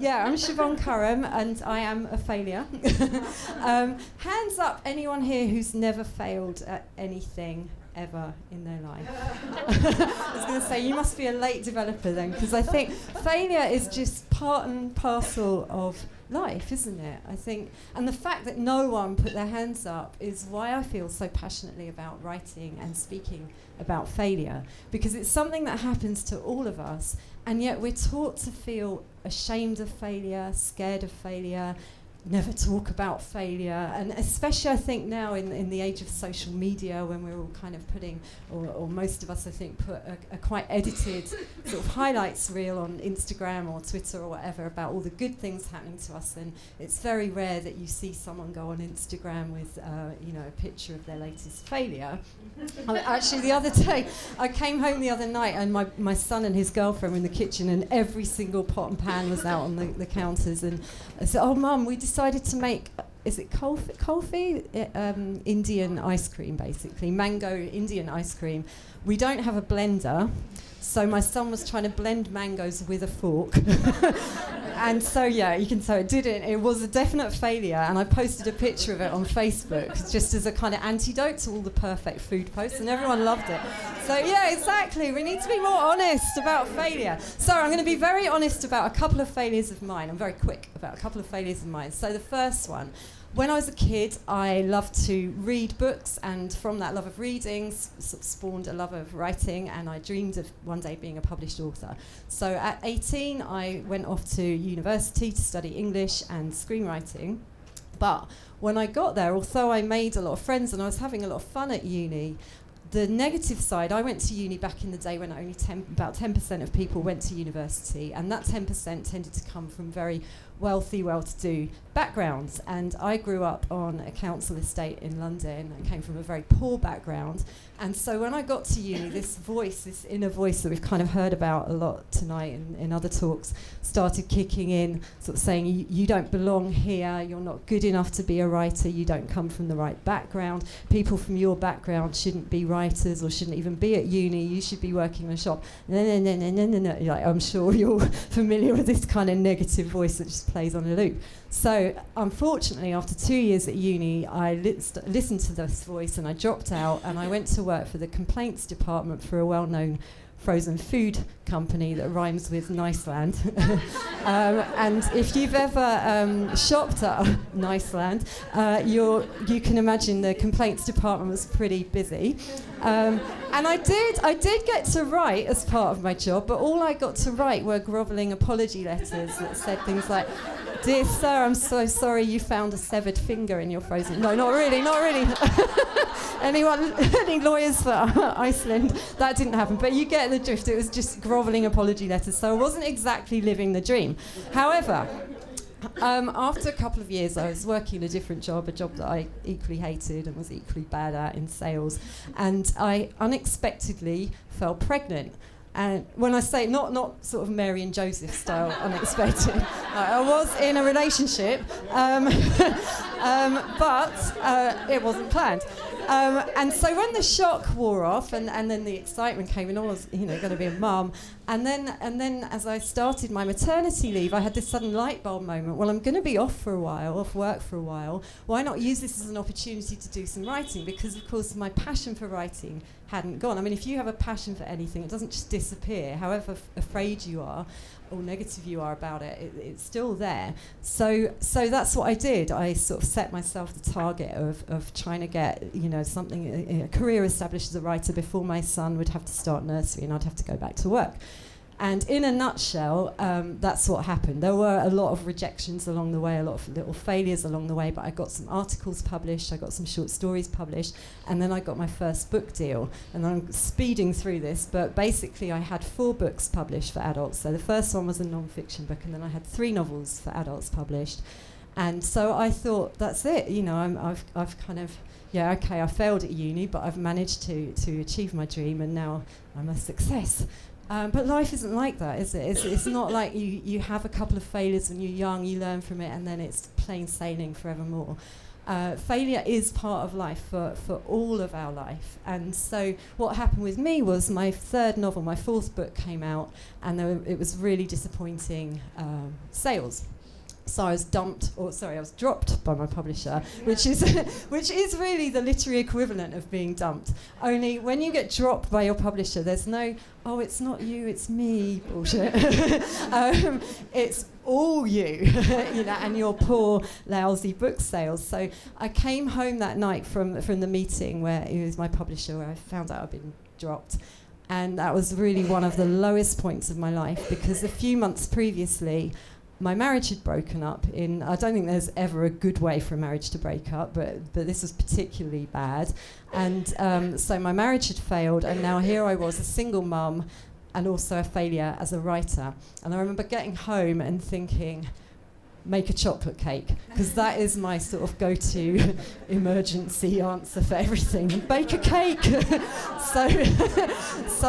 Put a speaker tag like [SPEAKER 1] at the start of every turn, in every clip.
[SPEAKER 1] Yeah, I'm Siobhan CURHAM, and I am a failure. Hands up, anyone here who's never failed at anything ever in their life? I was going to say, you must be a late developer then, because I think failure is just part and parcel of life, isn't it? I think, and the fact that no one put their hands up is why I feel so passionately about writing and speaking about failure, because it's something that happens to all of us, and yet we're taught to feel ashamed of failure, scared of failure, never talk about failure, and especially I think now in the age of social media, when we're all kind of putting, or most of us I think put a quite edited sort of highlights reel on Instagram or Twitter or whatever about all the good things happening to us, and it's very rare that you see someone go on Instagram with a picture of their latest failure. Actually, the other day I came home the other night, and my son and his girlfriend were in the kitchen, and every single pot and pan was out on the counters, and I said, "Oh Mum, we decided to make, is it kulfi? Indian ice cream, basically, mango Indian ice cream. We don't have a blender, so my son was trying to blend mangoes with a fork." And so, yeah, you can tell it was a definite failure, and I posted a picture of it on Facebook just as a kind of antidote to all the perfect food posts, and everyone loved it. So, yeah, exactly. We need to be more honest about failure. So I'm going to be very honest about a couple of failures of mine. I'm very quick about a couple of failures of mine. So the first one, when I was a kid, I loved to read books, and from that love of reading sort of spawned a love of writing, and I dreamed of one day being a published author. So at 18, I went off to university to study English and screenwriting. But when I got there, although I made a lot of friends and I was having a lot of fun at uni, the negative side, I went to uni back in the day when only about 10% of people went to university, and that 10% tended to come from very wealthy, well-to-do backgrounds. And I grew up on a council estate in London. I came from a very poor background. And so when I got to uni, this inner voice that we've kind of heard about a lot tonight in other talks, started kicking in, sort of saying, you don't belong here, you're not good enough to be a writer, you don't come from the right background, people from your background shouldn't be writers or shouldn't even be at uni, you should be working in a shop. No. Like, I'm sure you're familiar with this kind of negative voice that just plays on a loop. So unfortunately, after 2 years at uni, I listened to this voice and I dropped out, and I went to work for the complaints department for a well-known frozen food company that rhymes with Niceland. And if you've ever shopped at Niceland, you can imagine the complaints department was pretty busy. And I did get to write as part of my job, but all I got to write were grovelling apology letters that said things like, "Dear sir, I'm so sorry you found a severed finger in your frozen..." No, not really. Any lawyers for Iceland? That didn't happen, but you get the drift. It was just grovelling apology letters, so I wasn't exactly living the dream. However, after a couple of years, I was working a different job, a job that I equally hated and was equally bad at in sales, and I unexpectedly fell pregnant. And when I say not sort of Mary and Joseph style unexpected, I was in a relationship, but it wasn't planned. And so when the shock wore off, and then the excitement came, and I was going to be a mum, and then as I started my maternity leave, I had this sudden light bulb moment. Well, I'm going to be off work for a while. Why not use this as an opportunity to do some writing? Because of course my passion for writing hadn't gone. I mean, if you have a passion for anything, it doesn't just disappear. However afraid you are or negative you are about it, it's still there. So that's what I did. I sort of set myself the target of trying to get something, a career established as a writer before my son would have to start nursery and I'd have to go back to work. And in a nutshell, that's what happened. There were a lot of rejections along the way, a lot of little failures along the way, but I got some articles published, I got some short stories published, and then I got my first book deal. And I'm speeding through this, but basically I had 4 books published for adults. So the first one was a non-fiction book, and then I had 3 novels for adults published. And so I thought, that's it, I've kind of, I failed at uni, but I've managed to achieve my dream, and now I'm a success. But life isn't like that, is it? It's not like you have a couple of failures when you're young, you learn from it, and then it's plain sailing forevermore. Failure is part of life for all of our life. And so what happened with me was my third novel, my fourth book came out, and it was really disappointing sales. So I was dropped by my publisher, which is really the literary equivalent of being dumped. Only when you get dropped by your publisher, there's no, oh, it's not you, it's me bullshit. It's all you, and your poor, lousy book sales. So I came home that night from the meeting where it was my publisher, where I found out I'd been dropped. And that was really one of the lowest points of my life, because a few months previously, my marriage had broken up I don't think there's ever a good way for a marriage to break up, but this was particularly bad. And so my marriage had failed, and now here I was, a single mum, and also a failure as a writer. And I remember getting home and thinking, make a chocolate cake, because that is my sort of go-to emergency answer for everything. Bake a cake. So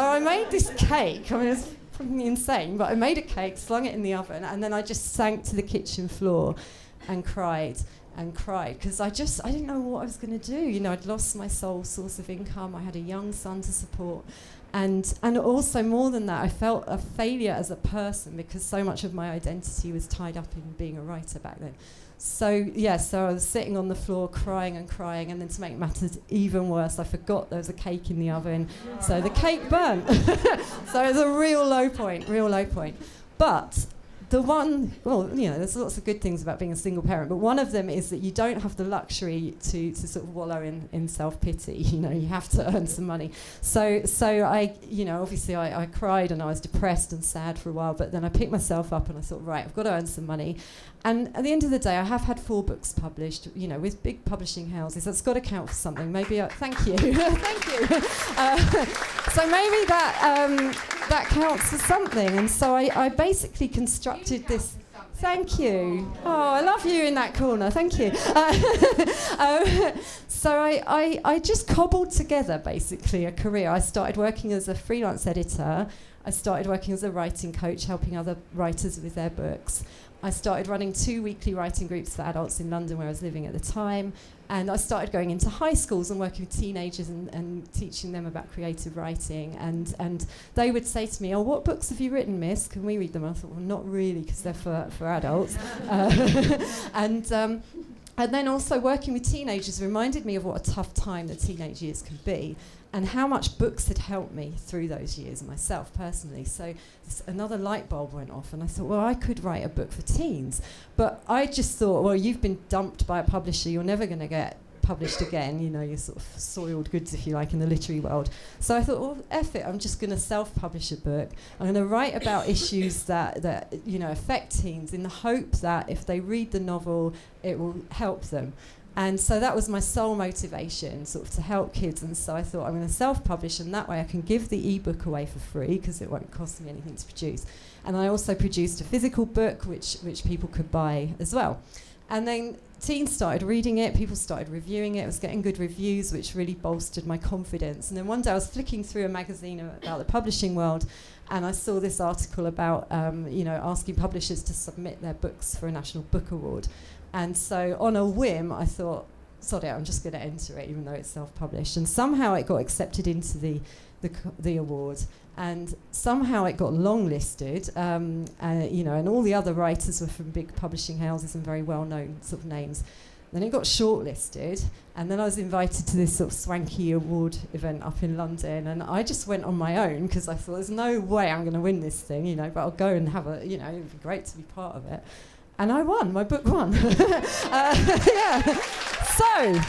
[SPEAKER 1] I made this cake. I mean, it's fucking insane, but I made a cake, slung it in the oven, and then I just sank to the kitchen floor and cried because I didn't know what I was going to do. I'd lost my sole source of income. I had a young son to support, and also more than that, I felt a failure as a person, because so much of my identity was tied up in being a writer back then. So I was sitting on the floor crying, and then to make matters even worse, I forgot there was a cake in the oven, so the cake burnt. So it was a real low point. But the one, there's lots of good things about being a single parent, but one of them is that you don't have the luxury to sort of wallow in self-pity. You have to earn some money. So I, obviously I cried and I was depressed and sad for a while, but then I picked myself up and I thought, right, I've got to earn some money. And at the end of the day, I have had 4 books published, with big publishing houses. That's got to count for something. Maybe, thank you. Thank you. So maybe that counts for something. And so I basically constructed this. Thank you. Oh, I love you in that corner. Thank you. So I just cobbled together, basically, a career. I started working as a freelance editor. I started working as a writing coach, helping other writers with their books. I started running 2 weekly writing groups for adults in London, where I was living at the time. And I started going into high schools and working with teenagers and teaching them about creative writing. And they would say to me, oh, what books have you written, miss? Can we read them? I thought, well, not really, because they're for adults. And then also working with teenagers reminded me of what a tough time the teenage years can be, and how much books had helped me through those years myself personally. So another light bulb went off, and I thought, well, I could write a book for teens. But I just thought, well, you've been dumped by a publisher, you're never going to get published again, you're sort of soiled goods, if you like, in the literary world. So I thought, well, F it, I'm just going to self-publish a book. I'm going to write about issues that affect teens, in the hope that if they read the novel, it will help them. And so that was my sole motivation, sort of to help kids. And so I thought, I'm going to self-publish, and that way I can give the ebook away for free, because it won't cost me anything to produce. And I also produced a physical book, which people could buy as well. And then teens started reading it, people started reviewing it, it was getting good reviews, which really bolstered my confidence. And then one day I was flicking through a magazine about the publishing world, and I saw this article about asking publishers to submit their books for a National Book Award. And so on a whim, I thought, sod it, I'm just going to enter it, even though it's self-published. And somehow it got accepted into the award. And somehow it got longlisted, and all the other writers were from big publishing houses and very well-known sort of names. Then it got shortlisted, and then I was invited to this sort of swanky award event up in London, and I just went on my own, because I thought, there's no way I'm going to win this thing, but I'll go and have it would be great to be part of it. And I won, my book won. Yeah. So,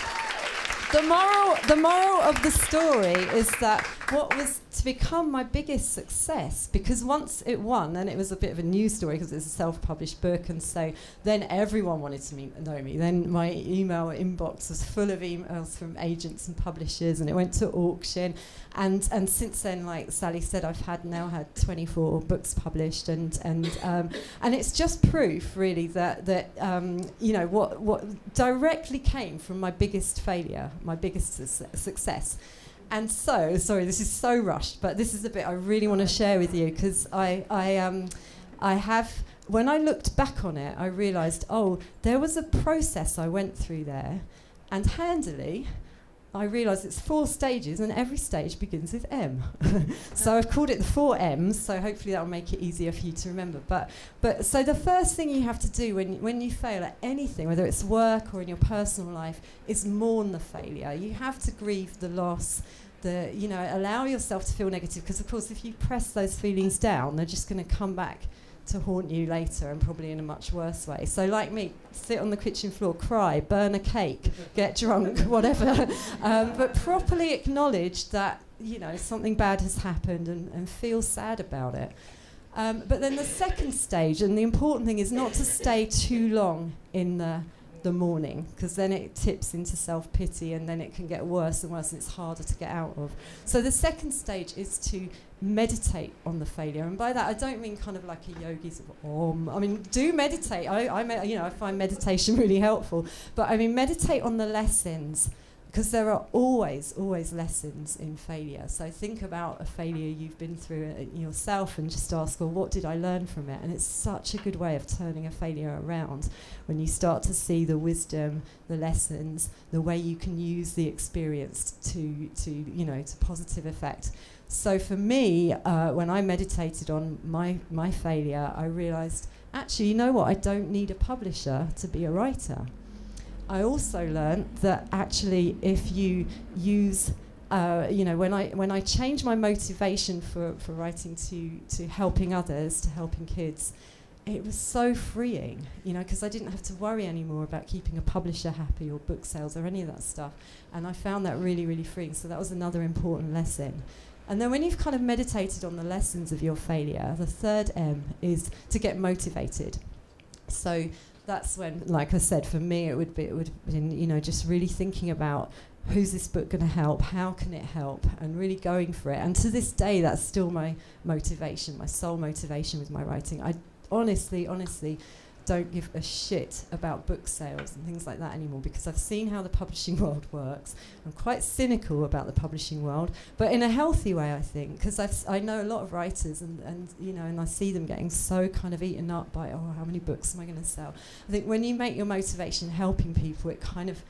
[SPEAKER 1] the moral of the story is that what was to become my biggest success, because once it won, and it was a bit of a news story because it was a self-published book, and so then everyone wanted to know me. Then my email inbox was full of emails from agents and publishers, and it went to auction. And since then, like Sally said, I've now had 24 books published, and it's just proof, really, that what directly came from my biggest failure, my biggest success. And so, sorry, this is so rushed, but this is the bit I really want to share with you, because I have, when I looked back on it, I realised, there was a process I went through there, And handily, I realised it's 4 stages, and every stage begins with M. So I've called it the 4 M's, so hopefully that'll make it easier for you to remember. But so the first thing you have to do when you fail at anything, whether it's work or in your personal life, is mourn the failure. You have to grieve the loss, allow yourself to feel negative, because of course if you press those feelings down, they're just going to come back to haunt you later, and probably in a much worse way. So like me, sit on the kitchen floor, cry, burn a cake, get drunk, whatever, but properly acknowledge that something bad has happened, and feel sad about it. But then the second stage, and the important thing, is not to stay too long in the mourning, because then it tips into self-pity, and then it can get worse and worse, and it's harder to get out of. So the second stage is to meditate on the failure, and by that I don't mean kind of like a yogi's I mean, do meditate. I find meditation really helpful, but I mean meditate on the lessons, because there are always lessons in failure. So think about a failure you've been through yourself, and just ask, well, what did I learn from it? And it's such a good way of turning a failure around, when you start to see the wisdom, the lessons, the way you can use the experience to positive effect. So for me, when I meditated on my failure, I realised, actually, you know what? I don't need a publisher to be a writer. I also learned that actually, if you use, when I changed my motivation for writing to helping others, to helping kids, it was so freeing, because I didn't have to worry anymore about keeping a publisher happy or book sales or any of that stuff. And I found that really, really freeing. So that was another important lesson. And then when you've kind of meditated on the lessons of your failure, the third M is to get motivated. So that's when, like I said, for me it would have been, just really thinking about, who's this book going to help? How can it help? And really going for it. And to this day, that's still my motivation, my sole motivation with my writing. I honestly don't give a shit about book sales and things like that anymore, because I've seen how the publishing world works. I'm quite cynical about the publishing world, but in a healthy way, I think, because I know a lot of writers, and I see them getting so kind of eaten up by, how many books am I going to sell? I think when you make your motivation helping people, it kind of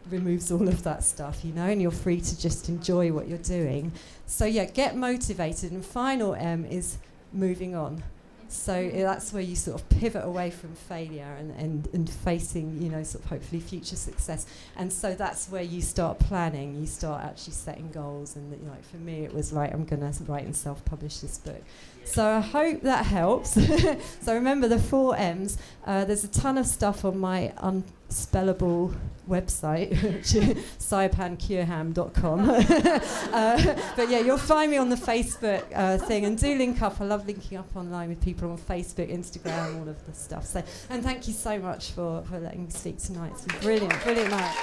[SPEAKER 1] removes all of that stuff, and you're free to just enjoy what you're doing. So yeah, get motivated. And final M is moving on. So that's where you sort of pivot away from failure and facing, sort of hopefully future success. And so that's where you start planning. You start actually setting goals. And for me, it was right, I'm going to write and self-publish this book. So I hope that helps. So remember the 4 M's. There's a ton of stuff on my unspellable website, CURHAM.com. But yeah, you'll find me on the Facebook thing, and do link up. I love linking up online with people on Facebook, Instagram, all of the stuff. So, and thank you so much for letting me speak tonight. It's been brilliant night.